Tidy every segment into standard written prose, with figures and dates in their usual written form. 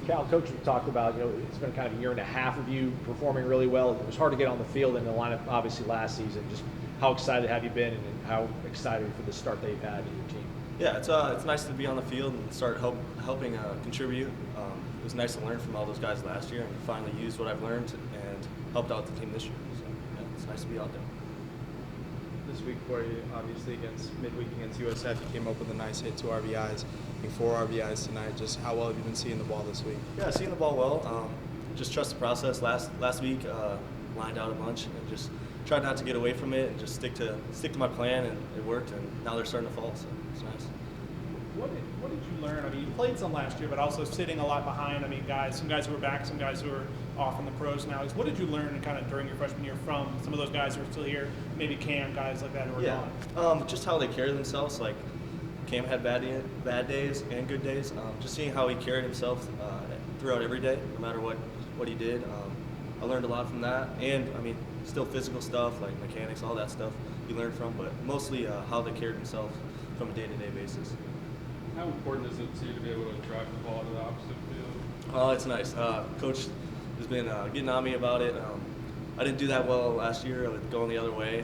Cal, Coach talked about, it's been kind of a year and a half of you performing really well. It was hard to get on the field in the lineup, obviously, last season. Just how excited have you been, and how excited for the start that you've had in your team? Yeah, it's nice to be on the field and start helping contribute. It was nice to learn from all those guys last year and finally use what I've learned and helped out the team this year. So, yeah, it's nice to be out there. This week for you, obviously midweek against USF, you came up with a nice hit, 2 RBIs, 4 RBIs tonight. Just how well have you been seeing the ball this week? Yeah, seeing the ball well. Just trust the process. Last week, lined out a bunch and just tried not to get away from it and just stick to my plan, and it worked. And now they're starting to fall, so it's nice. What did you learn? I mean, you played some last year, but also sitting a lot behind. I mean, some guys who are back, some guys who are off in the pros now. What did you learn kind of during your freshman year from some of those guys who are still here, maybe Cam, guys like that who are gone? Just how they carry themselves. Like Cam had bad days and good days. Just seeing how he carried himself throughout every day, no matter what he did. I learned a lot from that, and I mean, still physical stuff like mechanics, all that stuff you learn from, but mostly how they carried themselves from a day-to-day basis. How important is it to you to be able to drive the ball to the opposite field? Oh, it's nice. Coach has been getting on me about it. I didn't do that well last year with going the other way.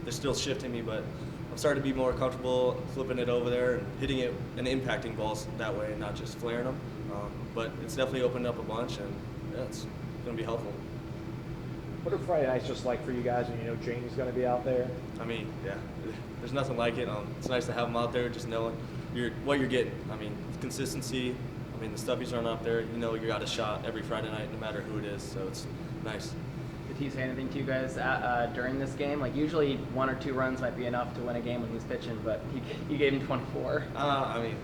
They're still shifting me, but I'm starting to be more comfortable flipping it over there and hitting it and impacting balls that way and not just flaring them. But it's definitely opened up a bunch, and yeah, it's going to be helpful. What are Friday nights just like for you guys when you know Janie's going to be out there? I mean, yeah, there's nothing like it. It's nice to have him out there, just knowing what you're getting. I mean, consistency. I mean, the stuff he's running out there, you got a shot every Friday night, no matter who it is. So it's nice. Did he say anything to you guys during this game? Like usually 1 or 2 runs might be enough to win a game when he's pitching, but you gave him 24. I mean,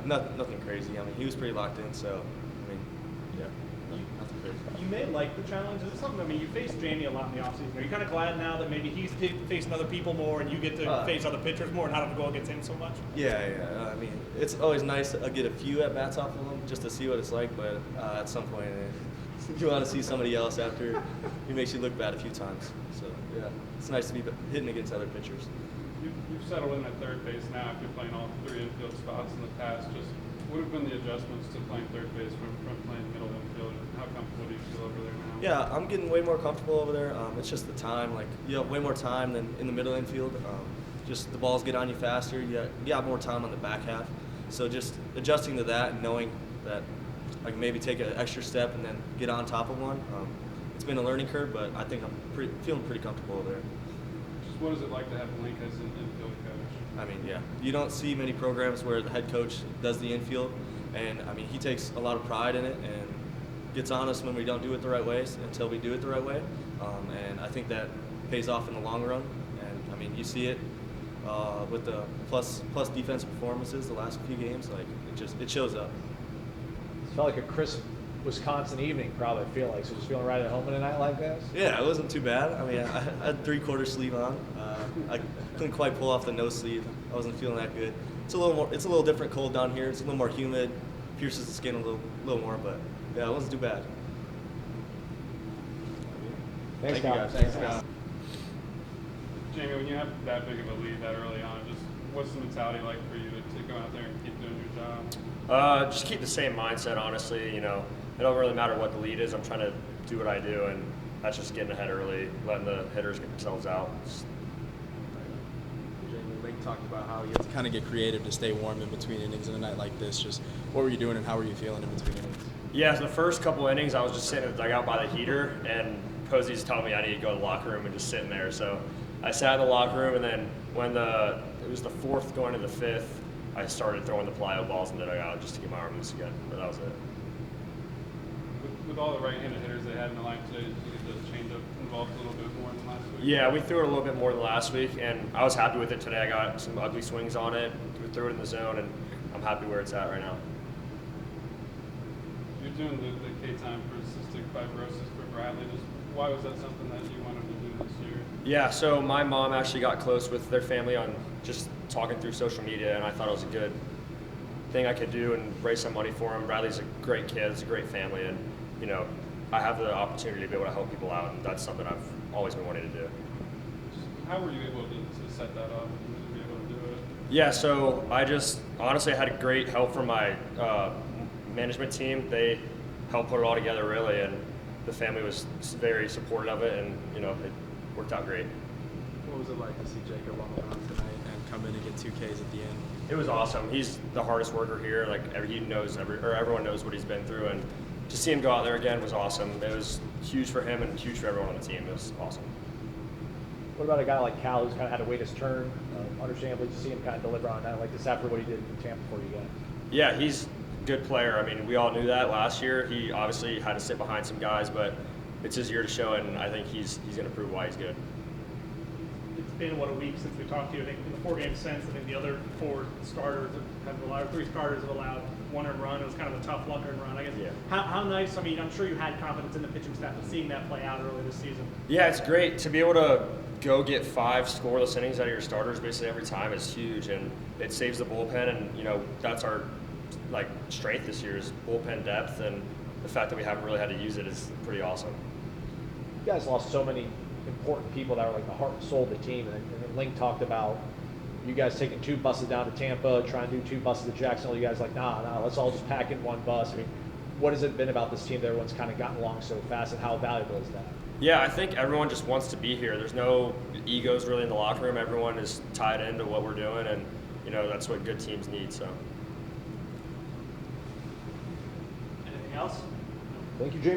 nothing crazy. I mean, he was pretty locked in. So, I mean, yeah, nothing crazy. You may like the challenge. Is it something? I mean, you faced Jamie a lot in the offseason. Are you kind of glad now that maybe he's facing other people more, and you get to face other pitchers more, and not have to go against him so much? Yeah. I mean, it's always nice to get a few at bats off of him just to see what it's like. But at some point, you want to see somebody else after he makes you look bad a few times. So yeah, it's nice to be hitting against other pitchers. You've settled in at third base now after playing all 3 infield spots in the past. Just what have been the adjustments to playing third base from playing middle infield? How comfortable do you feel over there now? Yeah, I'm getting way more comfortable over there. It's just the time. Like, you have way more time than in the middle infield. Just the balls get on you faster. You got more time on the back half. So just adjusting to that and knowing that I can maybe take an extra step and then get on top of one. It's been a learning curve, but I think I'm feeling pretty comfortable over there. Just what is it like to have Link as an infield coach? I mean, yeah, you don't see many programs where the head coach does the infield, and I mean, he takes a lot of pride in it and gets on us when we don't do it the right way until we do it the right way, and I think that pays off in the long run. And I mean, you see it with the plus defensive performances the last few games. Like it shows up. It felt like a crisp Wisconsin evening, probably. I feel like just feeling right at home in a night like this. Yeah, it wasn't too bad. I mean, I had 3/4 sleeve on. I couldn't quite pull off the no sleeve. I wasn't feeling that good. It's a little different cold down here. It's a little more humid, pierces the skin a little more, but yeah, it wasn't too bad. Thanks, Thank you guys. Thanks. Jamie, when you have that big of a lead that early on, just what's the mentality like for you to go out there and keep doing your job? Just keep the same mindset, honestly. It don't really matter what the lead is. I'm trying to do what I do, and that's just getting ahead early, letting the hitters get themselves out. Jamie, Lake talked about how you have to kind of get creative to stay warm in between innings in a night like this. Just what were you doing and how were you feeling in between innings? Yeah, so the first couple innings, I was just sitting in the dugout by the heater, and Posey's telling me I need to go to the locker room and just sitting there. So I sat in the locker room, and then when it was the 4th going to the 5th, I started throwing the plyo balls in the dugout just to get my arm loose again, but that was it. With all the right-handed hitters they had in the line today, did you get the changeup involved a little bit more than last week? Yeah, we threw it a little bit more than last week, and I was happy with it today. I got some ugly swings on it, threw it in the zone, and I'm happy where it's at right now. You're doing the K-time for cystic fibrosis for Bradley. Just why was that something that you wanted to do this year? Yeah, so my mom actually got close with their family on just talking through social media, and I thought it was a good thing I could do and raise some money for him. Bradley's a great kid, it's a great family, and I have the opportunity to be able to help people out, and that's something I've always been wanting to do. How were you able to set that up and to be able to do it? Yeah, so I just honestly had great help from my management team, they helped put it all together really, and the family was very supportive of it, and you know, it worked out great. What was it like to see Jacob on the mound tonight and come in and get 2 Ks at the end? It was awesome. He's the hardest worker here. Like everyone knows what he's been through, and to see him go out there again was awesome. It was huge for him and huge for everyone on the team. It was awesome. What about a guy like Cal who's kind of had to wait his turn? Understandably, to see him kind of deliver on that like this after what he did in Tampa for you guys. Yeah, he's a good player. I mean, we all knew that last year. He obviously had to sit behind some guys, but it's his year to show it, and I think he's going to prove why he's good. It's been, what, a week since we talked to you. I think in the 4 games since, I think the other 4 starters have allowed, 3 starters have allowed 1 earned run. It was kind of a tough luck earned run. I guess. Yeah. How nice, I mean, I'm sure you had confidence in the pitching staff of seeing that play out early this season. Yeah, it's great to be able to go get 5 scoreless innings out of your starters basically every time is huge, and it saves the bullpen, and you know, that's our strength this year is bullpen depth, and the fact that we haven't really had to use it is pretty awesome. You guys lost so many important people that were like the heart and soul of the team, and then Link talked about you guys taking 2 buses down to Tampa, trying to do 2 buses to Jacksonville. You guys like, nah, let's all just pack in 1 bus. I mean, what has it been about this team that everyone's kind of gotten along so fast, and how valuable is that? Yeah, I think everyone just wants to be here. There's no egos really in the locker room. Everyone is tied into what we're doing, and you know, that's what good teams need. So. Anything else? Thank you, Jamie.